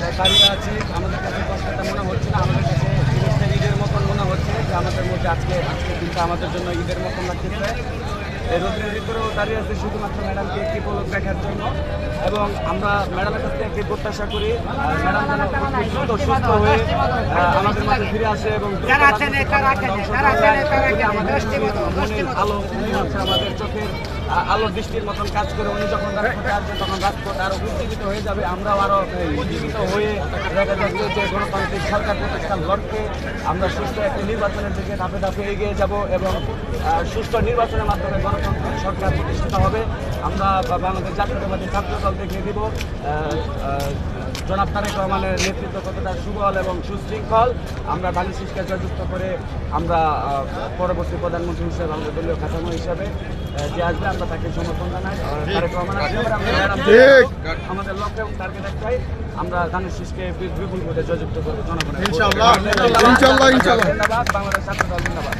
দাঁড়িয়ে আছি। আমাদের কাছে কষ্টটা মনে হচ্ছে না, আমাদের কাছে জিনিসটা ঈদের মতন মনে হচ্ছে যে আমাদের মধ্যে আজকে কিন্তু আমাদের জন্য ঈদের মতন লাগতেছে। এই রোদ্রের ভিতরেও দাঁড়িয়ে আছে শুধুমাত্র ম্যাডামকে একটি পলক দেখার জন্য, এবং আমরা ম্যাডামের কাছ থেকে একটি প্রত্যাশা করি ম্যাডাম যেন দ্রুত সুস্থ হয়ে আমাদের মাঝে ফিরে আসে এবং আলো হচ্ছে আমাদের চোখের আলোর দৃষ্টির মতন কাজ করে উনি যখন রাজপথে আসবেন তখন রাজপথ আরো উজ্জীবিত হয়ে যাবে, আমরাও আরো উজ্জীবিত হয়ে দেখা যাচ্ছে যে গণতান্ত্রিক সরকার প্রতিষ্ঠান লক্ষ্যে আমরা সুস্থ একটি নির্বাচনের দিকে ধাপে ধাপে এগিয়ে যাব এবং সুষ্ঠু নির্বাচনের মাধ্যমে গণতান্ত্রিক সরকার প্রতিষ্ঠিত হবে। আমরা বাংলাদেশ জাতীয়তাবাদী ছাত্র দল দেখিয়ে দিব জনাব তারেক রহমানের নেতৃত্ব কতটা সুবল এবং সুশৃঙ্খল। আমরা ধানের শীষকে জয়যুক্ত করে আমরা পরবর্তী প্রধানমন্ত্রী হিসেবে আমাদের দলীয় কাঠামো হিসাবে যে আসবে আমরা তাকে সমর্থন জানাই। তারেক রহমান আমাদের লক্ষ্য এবং টার্গেট একটাই, আমরা ধানের শীষকে বিপুল ভোটে জয়যুক্ত করবো জনগণের। ইনশাআল্লাহ, ইনশাআল্লাহ, ইনশাআল্লাহ। ধন্যবাদ। বাংলাদেশ ছাত্র দল জিন্দাবাদ।